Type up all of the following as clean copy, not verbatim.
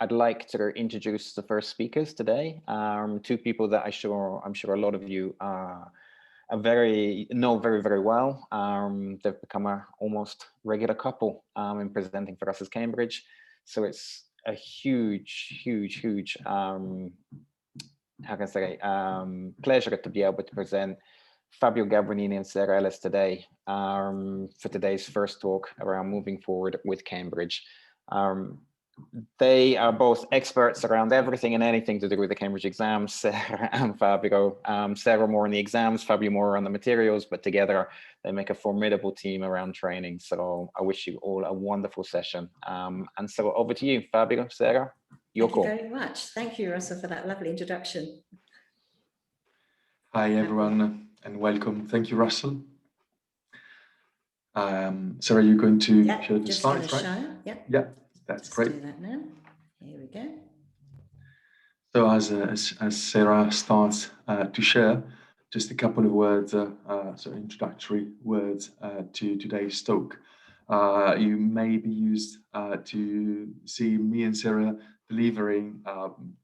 I'd like to introduce the first speakers today. Two people that I'm sure a lot of you know very well. They've become a almost regular couple in presenting for us as Cambridge. So it's a huge how can I say pleasure to be able to present Fabio Gabriellini and Sarah Ellis today for today's first talk around moving forward with Cambridge. They are both experts around everything and anything to do with the Cambridge exams, Sarah and Fabio. Sarah more on the exams, Fabio more on the materials, but together they make a formidable team around training. So I wish you all a wonderful session. And so over to you, Fabio, Sarah, your call. Thank you very much. Thank you, Russell, for that lovely introduction. Hi, everyone, and welcome. Thank you, Russell. Sarah, you're going to share the slides, right? Yeah, that's great. Do that now. Here we go. So as Sarah starts to share, just a couple of words, so introductory words to today's talk. You may be used to see me and Sarah delivering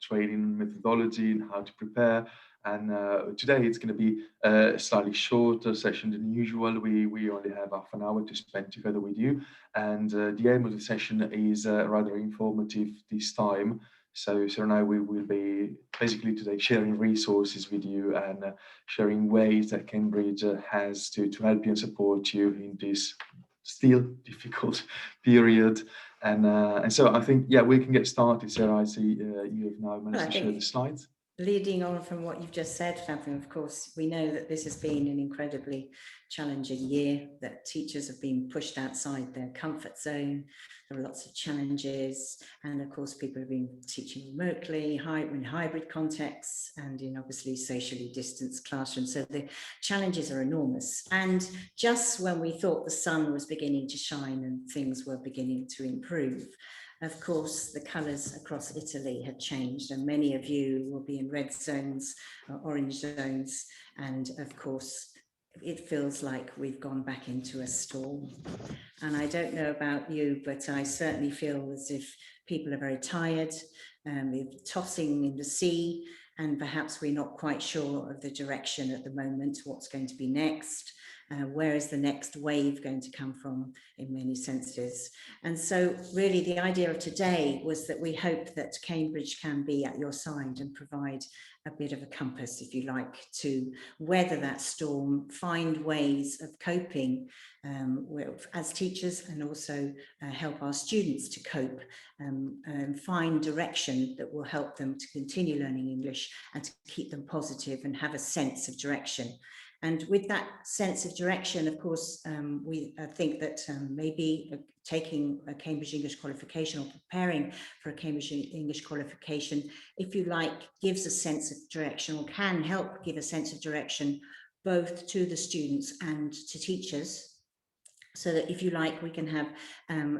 training methodology and how to prepare. And today it's going to be a slightly shorter session than usual. We only have half an hour to spend together with you. And the aim of the session is rather informative this time. So Sarah and I, we will be basically today sharing resources with you and sharing ways that Cambridge has to help you and support you in this still difficult period. And so I think, yeah, we can get started. Sarah, I see you have now managed to share the slides. Leading on from what you've just said, Fabio, of course, we know that this has been an incredibly challenging year, that teachers have been pushed outside their comfort zone. There are lots of challenges. And of course, people have been teaching remotely, in hybrid contexts, and in obviously socially distanced classrooms. So the challenges are enormous. And just when we thought the sun was beginning to shine and things were beginning to improve, of course, the colours across Italy had changed, and many of you will be in red zones, orange zones, and of course, it feels like we've gone back into a storm. And I don't know about you, but I certainly feel as if people are very tired, they're tossing in the sea, and perhaps we're not quite sure of the direction at the moment, what's going to be next. Where is the next wave going to come from in many senses? And so really the idea of today was that we hope that Cambridge can be at your side and provide a bit of a compass, if you like, to weather that storm, find ways of coping as teachers, and also help our students to cope and find direction that will help them to continue learning English and to keep them positive and have a sense of direction. And with that sense of direction, of course, we think that maybe taking a Cambridge English qualification or preparing for a Cambridge English qualification, if you like, gives a sense of direction, or can help give a sense of direction both to the students and to teachers. So that, if you like, we can have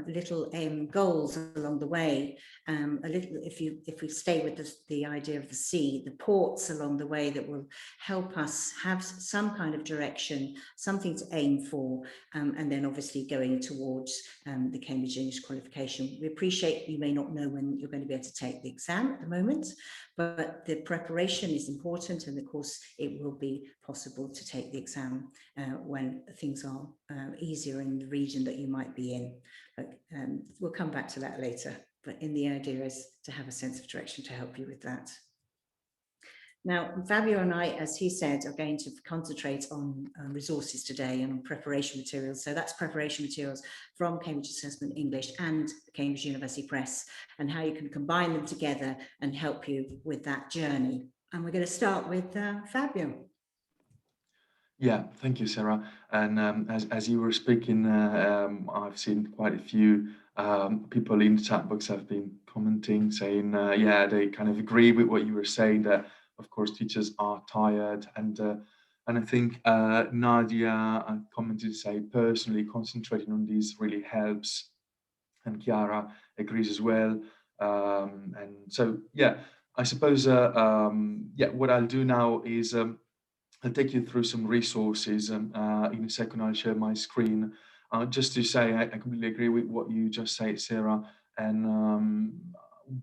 little goals along the way. If we stay with the idea of the sea, the ports along the way that will help us have some kind of direction, something to aim for, and then obviously going towards the Cambridge English qualification. We appreciate you may not know when you're going to be able to take the exam at the moment, but the preparation is important, and of course it will be possible to take the exam when things are easier in the region that you might be in. But we'll come back to that later, but the idea is to have a sense of direction to help you with that. Now, Fabio and I, as he said, are going to concentrate on resources today and on preparation materials. So that's preparation materials from Cambridge Assessment English and Cambridge University Press, and how you can combine them together and help you with that journey. And we're going to start with Fabio. Yeah, thank you, Sarah. And as you were speaking, I've seen quite a few people in the chat box have been commenting, saying, yeah, they kind of agree with what you were saying, that of course teachers are tired, and I think Nadia commented to say, personally concentrating on this really helps, and Chiara agrees as well. And so, yeah, I suppose, yeah, what I'll do now is I'll take you through some resources. In a second, I'll share my screen. Just to say, I completely agree with what you just said, Sarah. And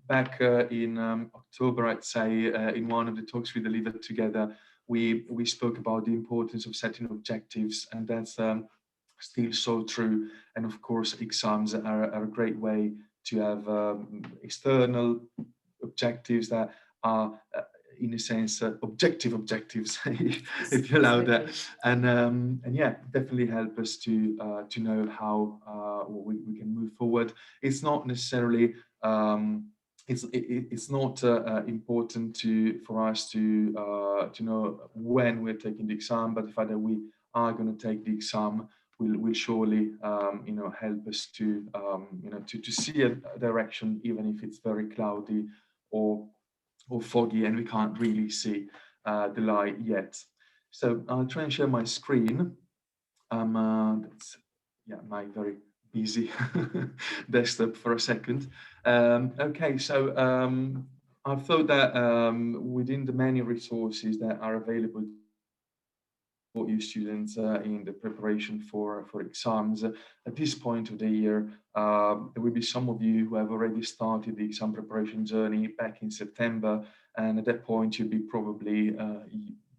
back in October, I'd say, in one of the talks we delivered together, we spoke about the importance of setting objectives, and that's still so true. And of course, exams are a great way to have external objectives that are, in a sense, objective objectives, if you allow that, and yeah, definitely help us to know how we can move forward. It's not necessarily it's not important for us to know when we're taking the exam, but the fact that we are going to take the exam will surely help us to to see a direction, even if it's very cloudy or foggy and we can't really see the light yet. So I'll try and share my screen. That's, yeah, my very busy desktop for a second. Okay, so I've thought that within the many resources that are available for you students in the preparation for exams, at this point of the year, there will be some of you who have already started the exam preparation journey back in September, and at that point you'll be probably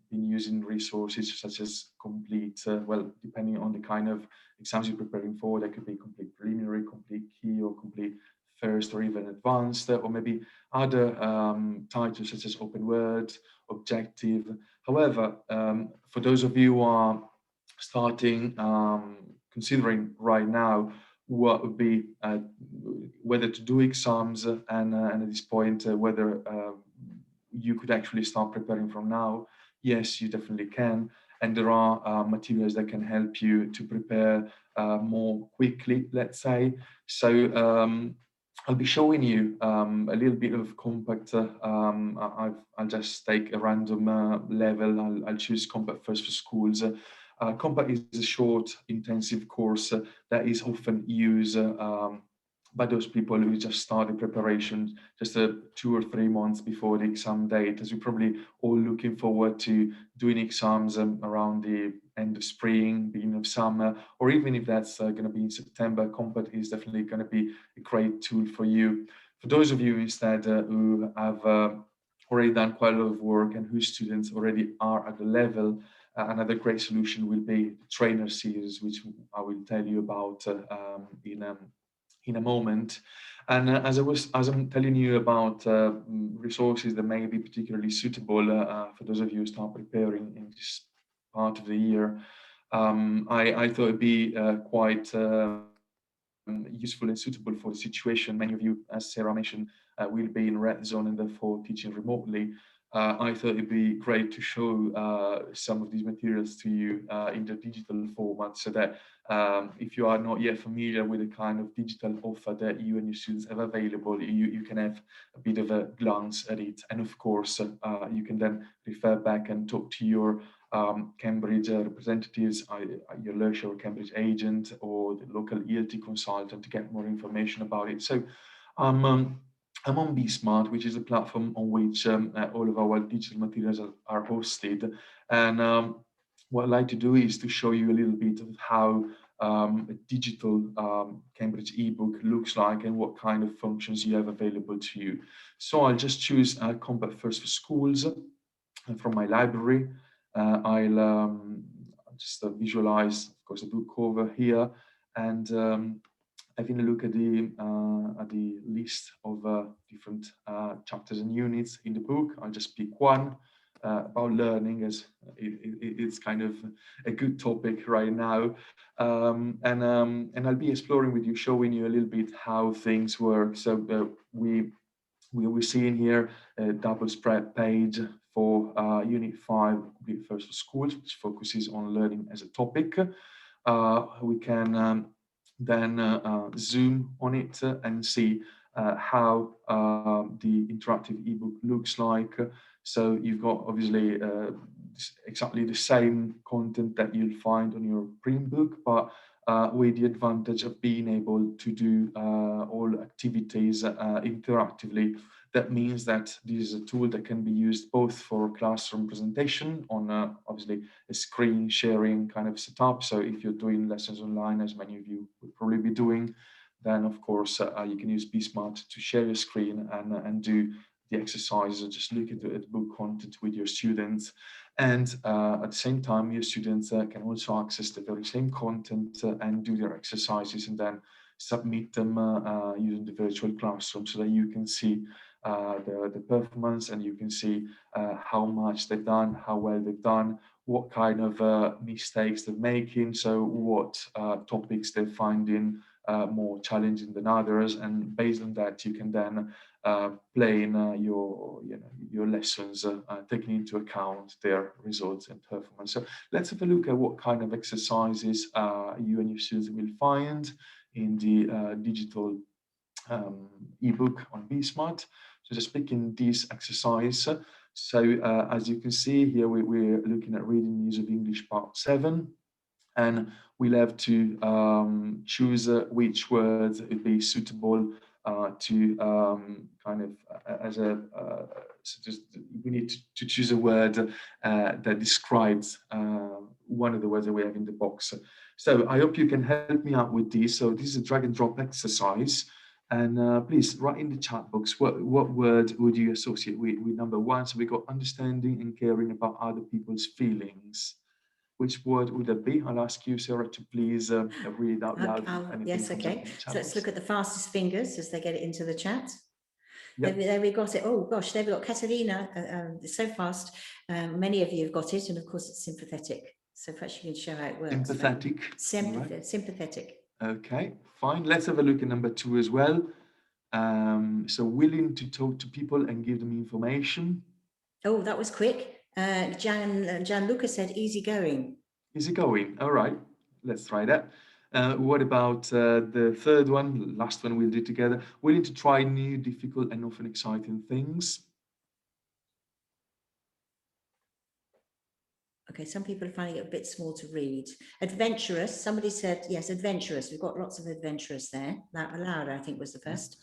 been using resources such as complete, well, depending on the kind of exams you're preparing for, that could be complete preliminary, complete key, or complete first, or even advanced, or maybe other titles such as open word, objective. However, for those of you who are starting, considering right now what would be whether to do exams, and at this point whether you could actually start preparing from now, yes, you definitely can. And there are materials that can help you to prepare more quickly, let's say. So I'll be showing you a little bit of compact. I'll just take a random level. I'll choose compact first for schools. Compact is a short, intensive course that is often used by those people who just started preparation just 2 or 3 months before the exam date, as we're probably all looking forward to doing exams around the end of spring, beginning of summer, or even if that's going to be in September. Compact is definitely going to be a great tool for you. For those of you instead who have already done quite a lot of work and whose students already are at the level, another great solution will be the trainer series, which I will tell you about in a moment. And as I'm telling you about resources that may be particularly suitable for those of you who start preparing in this part of the year, I thought it'd be quite useful and suitable for the situation. Many of you, as Sarah mentioned, will be in red zone and therefore teaching remotely. I thought it'd be great to show some of these materials to you in the digital format, so that if you are not yet familiar with the kind of digital offer that you and your students have available, you can have a bit of a glance at it. And of course, you can then refer back and talk to your Cambridge representatives, your Lurcher or Cambridge agent, or the local ELT consultant to get more information about it. So I'm on BSmart, which is a platform on which all of our digital materials are hosted. And what I'd like to do is to show you a little bit of how a digital Cambridge ebook looks like and what kind of functions you have available to you. So I'll just choose Compact First for Schools from my library. I'll just visualize, of course, the book cover here, and having a look at the list of different chapters and units in the book. I'll just pick one about learning, as it's kind of a good topic right now, and I'll be exploring with you, showing you a little bit how things work. So we're seeing here a double spread page for Unit 5, Complete First for Schools, which focuses on learning as a topic. We can then zoom on it and see how the interactive ebook looks like. So you've got obviously exactly the same content that you'll find on your print book, but with the advantage of being able to do all activities interactively. That means that this is a tool that can be used both for classroom presentation on obviously a screen sharing kind of setup. So if you're doing lessons online, as many of you would probably be doing, then of course you can use Be Smart to share your screen and do the exercises, or just look at the book content with your students. And at the same time, your students can also access the very same content and do their exercises, and then submit them using the virtual classroom, so that you can see the performance, and you can see how much they've done, how well they've done, what kind of mistakes they're making, so what topics they're finding more challenging than others, and based on that you can then plan your lessons, taking into account their results and performance. So let's have a look at what kind of exercises you and your students will find in the digital ebook on Be Smart. So just picking this exercise. So as you can see here, we're looking at reading Use of English part 7. And we'll have to choose which words would be suitable to kind of as a so just we need to choose a word that describes one of the words that we have in the box. So I hope you can help me out with this. So this is a drag and drop exercise, and please write in the chat box what word would you associate with number 1. So we got understanding and caring about other people's feelings. Which word would that be? I'll ask you, Sarah, to please read out loud. Yes, okay. So let's look at the fastest fingers as they get it into the chat. Yep. There we got it. Oh gosh, there we got Catalina. It's so fast. Many of you have got it, and of course it's sympathetic. So perhaps you can show how it works. Sympathetic. Right. Sympathetic. Okay, fine. Let's have a look at number 2 as well. So willing to talk to people and give them information. Oh, that was quick. Gianluca said easygoing. Easygoing. All right, let's try that. What about the third one, last one we'll do together? Willing to try new, difficult, and often exciting things. Okay, some people are finding it a bit small to read. Adventurous. Somebody said, yes, adventurous. We've got lots of adventurous there. Louder, I think, was the first.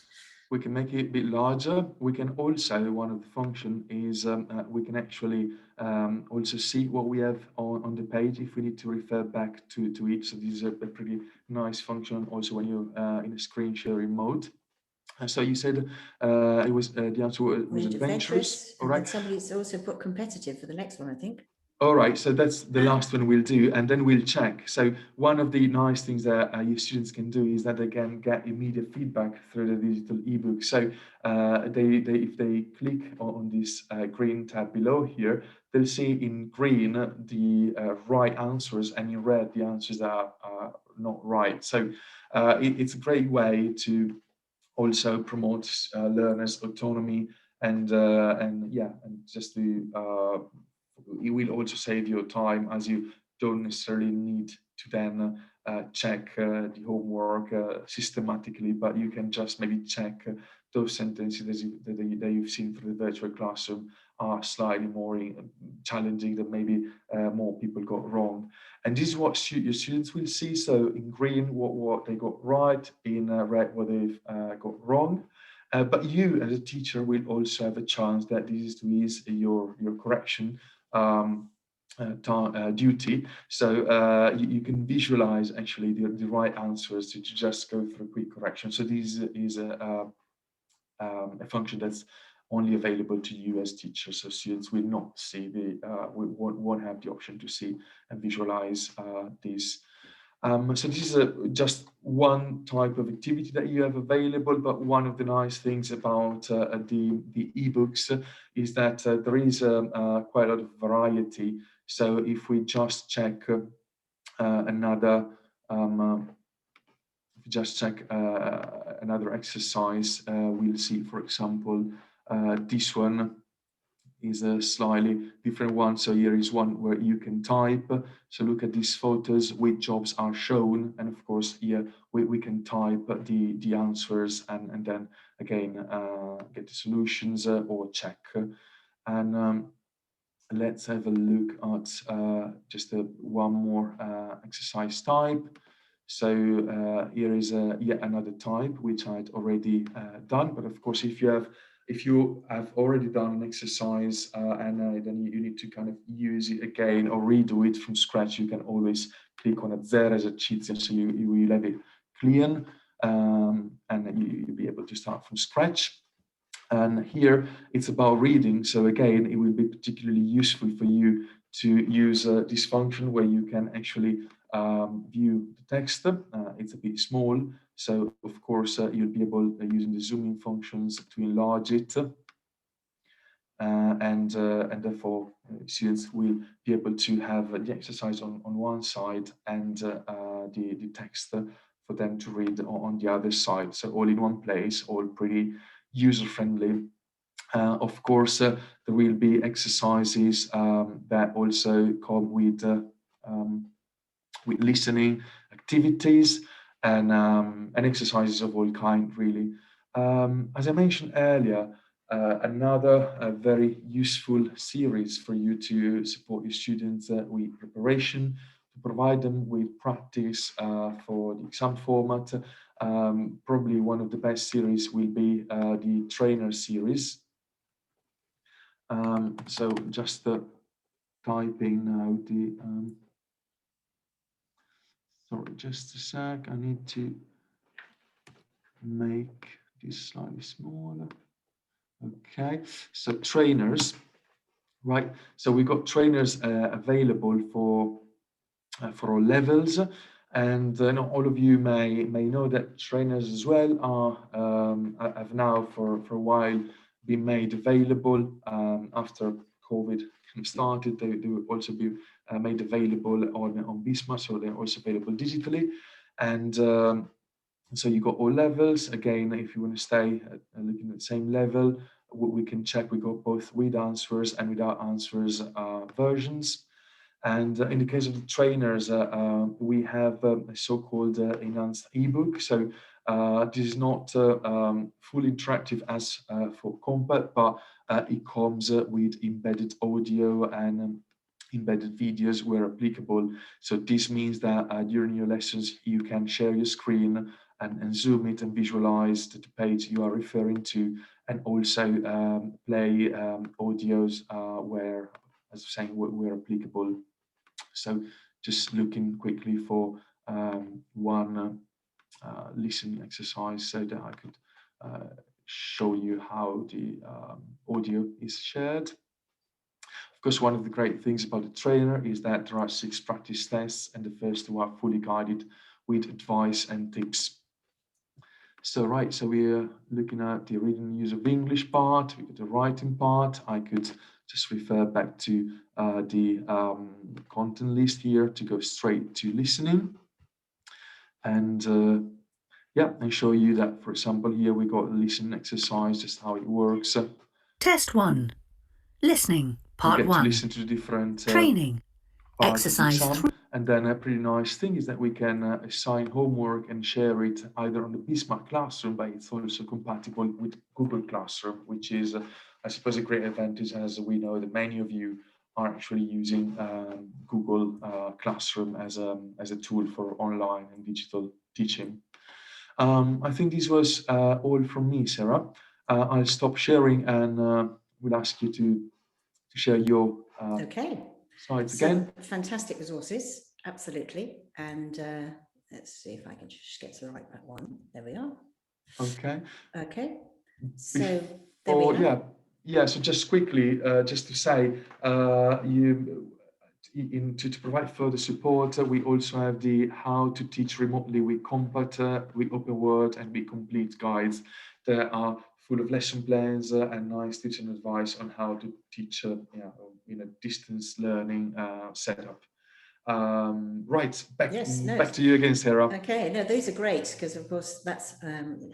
We can make it a bit larger. We can also, one of the function is we can actually also see what we have on the page if we need to refer back to it. So this is a pretty nice function also when you're in a screen sharing mode. So you said it was the answer was adventurous. All right. And somebody's also put competitive for the next one, I think. All right, so that's the last one we'll do, and then we'll check. So one of the nice things that your students can do is that they can get immediate feedback through the digital ebook. So if they click on this green tab below here, they'll see in green the right answers, and in red the answers that are not right. So it's a great way to also promote learners' autonomy and just to it will also save your time, as you don't necessarily need to then check the homework systematically, but you can just maybe check those sentences that you've seen through the virtual classroom are slightly more challenging, that maybe more people got wrong. And this is what your students will see. So in green, what they got right, in red, what they've got wrong. But you as a teacher will also have a chance that this is your correction duty. So you can visualize actually the right answers to just go through a quick correction. So this is a function that's only available to you as teachers. So students will not see won't have the option to see and visualize this. So this is just one type of activity that you have available, but one of the nice things about the ebooks is that there is quite a lot of variety. So if we just check another exercise, we'll see, for example, this one is a slightly different one. So here is one where you can type. So look at these photos, which jobs are shown. And of course, here we can type the answers and then again, get the solutions or check. And let's have a look at just one more exercise type. So here is yet another type, which I'd already done. But of course, if you have already done an exercise and then you need to kind of use it again or redo it from scratch, you can always click on it there as a cheat, so you will have it clean. and you'll be able to start from scratch. And here it's about reading. So again, it will be particularly useful for you to use this function where you can actually view the text. It's a bit small, so of course you'll be able, using the zooming functions, to enlarge it. And therefore students will be able to have the exercise on one side and the text for them to read on the other side. So all in one place, all pretty user-friendly. Of course, there will be exercises that also come with listening activities and exercises of all kind, really. As I mentioned earlier, another very useful series for you to support your students with preparation, to provide them with practice for the exam format. Probably one of the best series will be the trainer series. So just typing now the, sorry, just a sec, I need to make this slightly smaller. Okay, so trainers, right? So we've got trainers available for all levels, and not all of you may know that trainers as well are have now for a while been made available after COVID started. They will also be made available on Bismarck, so they're also available digitally, and so you got all levels. Again, if you want to stay looking at the same level, we can check. We got both with answers and without answers versions. And in the case of the trainers, we have a so-called enhanced ebook. So this is not fully interactive as for Compact, but it comes with embedded audio and embedded videos where applicable. So this means that during your lessons, you can share your screen and zoom it and visualize the page you are referring to, and also play audios where, as I'm saying, where applicable. So just looking quickly for one listening exercise so that I could show you how the audio is shared. Of course, one of the great things about the trainer is that there are 6 practice tests, and the first 2 are fully guided with advice and tips. So right, so we're looking at the reading and use of English part, we got the writing part. I could just refer back to the content list here to go straight to listening. And yeah, and show you that, for example, here we got a listening exercise, just how it works. Test 1. Listening, part 1. To listen to the different training. Exercise 3. And then a pretty nice thing is that we can assign homework and share it either on the Bismarck Classroom, but it's also compatible with Google Classroom, which is, I suppose, a great advantage, as we know that many of you are actually using Google Classroom as a tool for online and digital teaching. I think this was all from me, Sarah. I'll stop sharing and we'll ask you to share your okay. Slides again. Fantastic resources, absolutely. And let's see if I can just get to the right one. There we are. Okay. Okay. So there we are. Yeah. So just quickly, just to say, to provide further support, we also have the How to Teach Remotely with Compact, with OpenWord, and with Complete guides that are full of lesson plans and nice teaching advice on how to teach in a distance learning setup. Right, back to you again, Sarah. Okay, no, those are great, because of course that's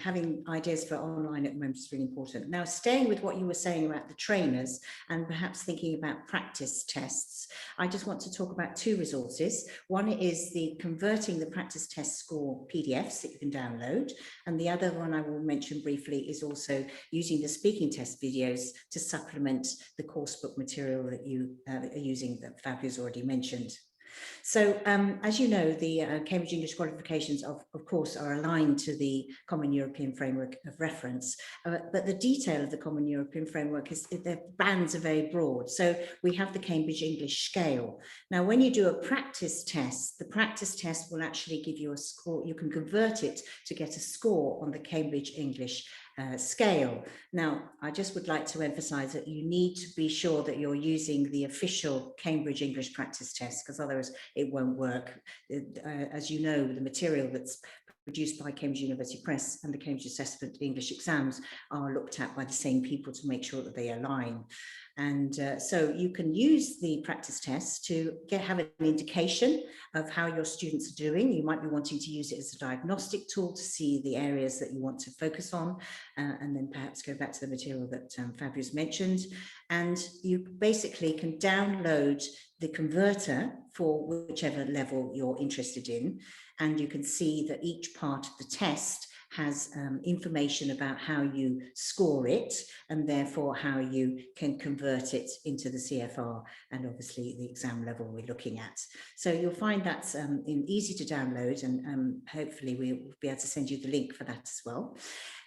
having ideas for online at the moment is really important. Now, staying with what you were saying about the trainers and perhaps thinking about practice tests, I just want to talk about 2 resources. One is the Converting the Practice Test Score PDFs that you can download, and the other one I will mention briefly is also using the speaking test videos to supplement the coursebook material that you are using, that Fabio's already mentioned. So as you know, the Cambridge English qualifications of course are aligned to the Common European Framework of Reference, but the detail of the Common European Framework is the bands are very broad. So we have the Cambridge English scale. Now when you do a practice test, the practice test will actually give you a score. You can convert it to get a score on the Cambridge English scale. Now, I just would like to emphasize that you need to be sure that you're using the official Cambridge English practice test, because otherwise it won't work. As you know, the material that's produced by Cambridge University Press and the Cambridge Assessment English exams are looked at by the same people to make sure that they align. And so you can use the practice test to have an indication of how your students are doing. You might be wanting to use it as a diagnostic tool to see the areas that you want to focus on, and then perhaps go back to the material that Fabio's mentioned. And you basically can download the converter for whichever level you're interested in, and you can see that each part of the test has information about how you score it, and therefore how you can convert it into the CFR and obviously the exam level we're looking at. So you'll find that's easy to download, and hopefully we'll be able to send you the link for that as well.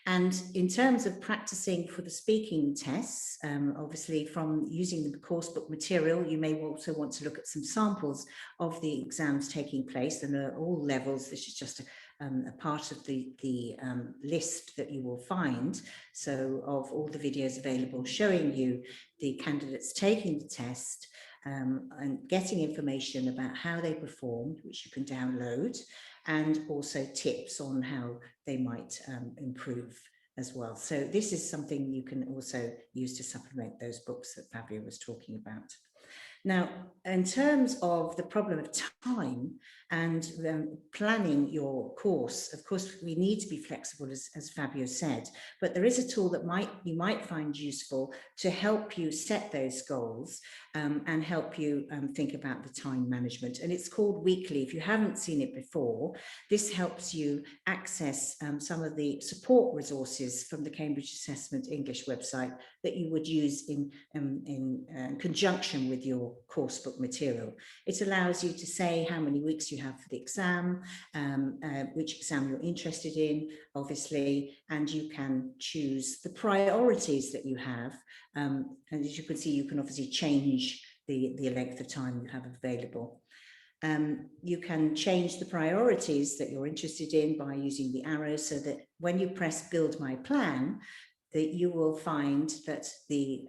And in terms of practicing for the speaking tests, obviously from using the course book material, you may also want to look at some samples of the exams taking place, and at all levels. This is just a part of the list that you will find. So of all the videos available showing you the candidates taking the test, and getting information about how they performed, which you can download, and also tips on how they might improve as well. So this is something you can also use to supplement those books that Fabio was talking about. Now, in terms of the problem of time and planning your course, of course, we need to be flexible, as Fabio said, but there is a tool that you might find useful to help you set those goals and help you think about the time management. And it's called Weekly. If you haven't seen it before, this helps you access some of the support resources from the Cambridge Assessment English website that you would use in conjunction with your course book material. It allows you to say how many weeks you have for the exam, which exam you're interested in, obviously, and you can choose the priorities that you have. And as you can see, you can obviously change the length of time you have available. You can change the priorities that you're interested in by using the arrows, so that when you press Build My Plan, that you will find that the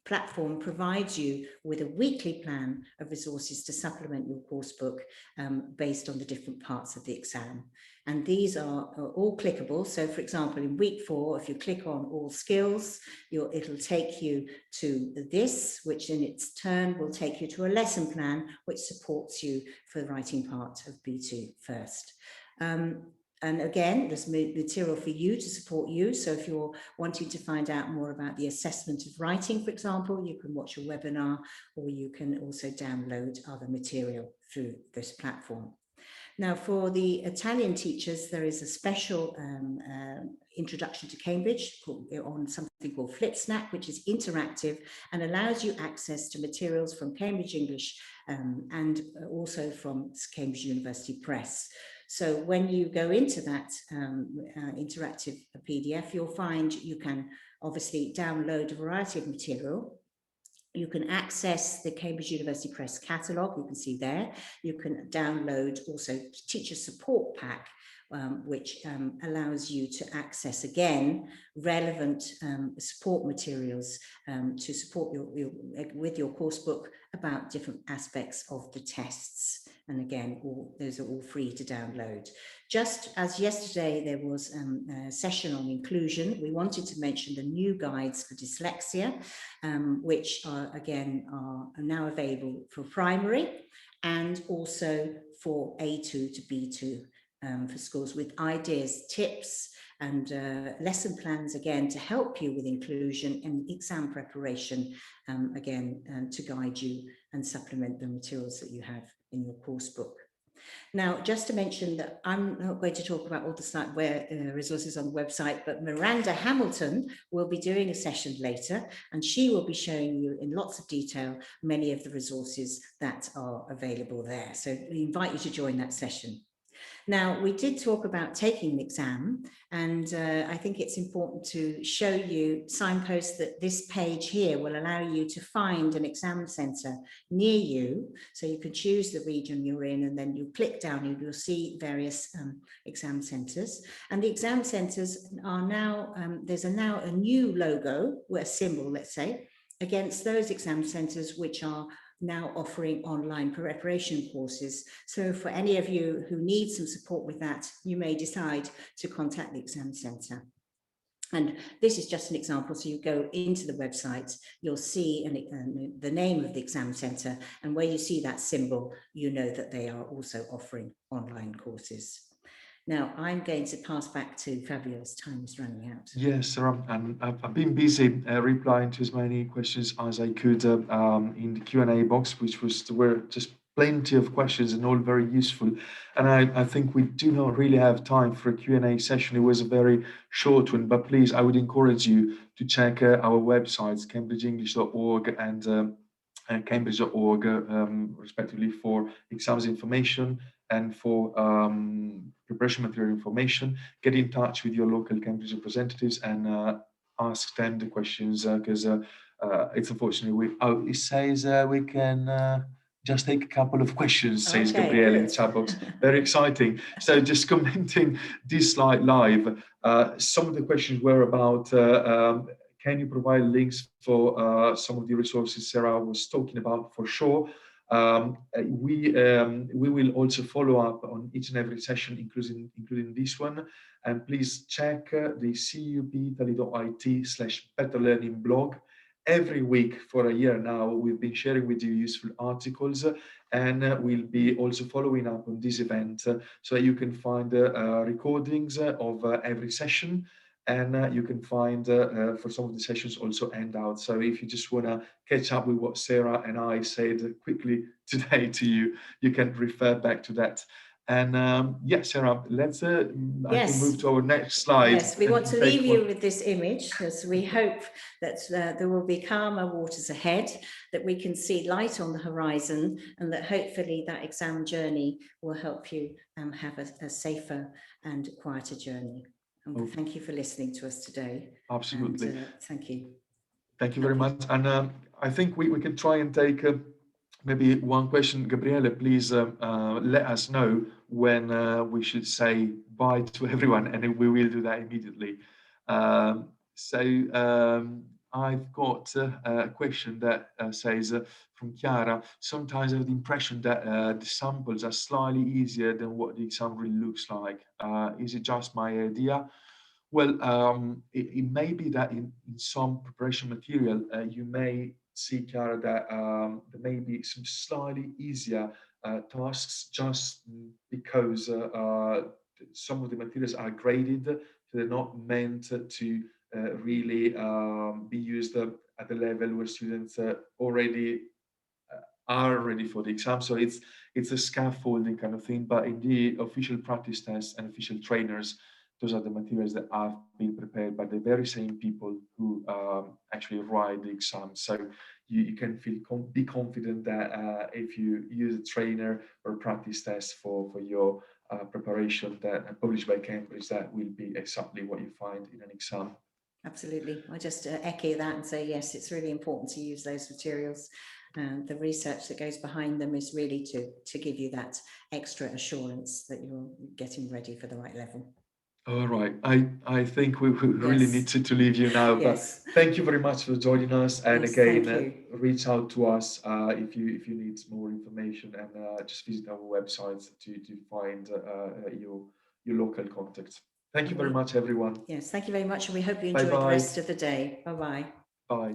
platform provides you with a weekly plan of resources to supplement your course book based on the different parts of the exam. And these are all clickable. So for example, in week 4, if you click on all skills, it'll take you to this, which in its turn will take you to a lesson plan, which supports you for the writing part of B2 first. And again, there's material for you to support you. So if you're wanting to find out more about the assessment of writing, for example, you can watch a webinar, or you can also download other material through this platform. Now, for the Italian teachers, there is a special introduction to Cambridge on something called FlipSnap, which is interactive and allows you access to materials from Cambridge English and also from Cambridge University Press. So when you go into that interactive PDF, you'll find you can obviously download a variety of material. You can access the Cambridge University Press catalogue, you can see there. You can download also Teacher Support Pack, which allows you to access, again, relevant support materials to support with your course book about different aspects of the tests. And again, those are all free to download. Just as yesterday there was a session on inclusion, we wanted to mention the new guides for dyslexia, which are now available for primary and also for A2 to B2 for schools, with ideas, tips, and lesson plans, again, to help you with inclusion and exam preparation, again, to guide you and supplement the materials that you have in your course book. Now, just to mention that I'm not going to talk about all the site where resources on the website, but Miranda Hamilton will be doing a session later, and she will be showing you in lots of detail many of the resources that are available there. So we invite you to join that session. Now, we did talk about taking the exam, and I think it's important to show you signposts that this page here will allow you to find an exam centre near you. So you can choose the region you're in, and then you click down and you'll see various exam centres. And the exam centres are now, there's now a new logo, or a symbol, let's say, against those exam centres which are now offering online preparation courses. So for any of you who need some support with that, you may decide to contact the exam centre. And this is just an example. So you go into the website, you'll see the name of the exam centre, and where you see that symbol, you know that they are also offering online courses. Now, I'm going to pass back to Fabio as time is running out. Yes, Sarah, and I've been busy replying to as many questions as I could in the Q&A box, were just plenty of questions and all very useful. And I think we do not really have time for a Q&A session. It was a very short one, but please, I would encourage you to check our websites, cambridgeenglish.org and cambridge.org, respectively, for exams information and for preparation material information. Get in touch with your local Cambridge representatives and ask them the questions, because it's unfortunately, it says we can just take a couple of questions, says Gabrielle in the chat box. Very exciting. So just commenting this slide live, some of the questions were about can you provide links for some of the resources Sarah was talking about? For sure. We will also follow up on each and every session, including this one. And please check the cupitaly.it/betterlearning blog. Every week for a year now, we've been sharing with you useful articles, and we'll be also following up on this event so that you can find recordings of every session. And you can find, for some of the sessions, also handouts. So if you just want to catch up with what Sarah and I said quickly today to you, you can refer back to that. And yes, Sarah, let's I can move to our next slide. Yes, we want to leave you with this image, because we hope that there will be calmer waters ahead, that we can see light on the horizon, and that hopefully that exam journey will help you have a safer and quieter journey. And thank you for listening to us today. Absolutely. And, thank you. Thank you very much. And I think we can try and take maybe one question. Gabriele, please let us know when we should say bye to everyone, and we will do that immediately. I've got a question that says from Chiara, sometimes I have the impression that the samples are slightly easier than what the exam really looks like. Is it just my idea? Well, it may be that in some preparation material, you may see, Chiara, that there may be some slightly easier tasks just because some of the materials are graded, so they're not meant to really be used at the level where students already are ready for the exam. So it's a scaffolding kind of thing, but in the official practice tests and official trainers, those are the materials that have been prepared by the very same people who actually write the exam. So you can be confident that if you use a trainer or a practice test for your preparation that published by Cambridge, that will be exactly what you find in an exam. Absolutely. I just echo that and say, yes, it's really important to use those materials. The research that goes behind them is really to give you that extra assurance that you're getting ready for the right level. All right. I think we really need to leave you now, but thank you very much for joining us. And again, reach out to us if you need more information, and just visit our website to find your local contacts. Thank you very much, everyone. Yes, thank you very much, and we hope you enjoy the rest of the day. Bye-bye. Bye.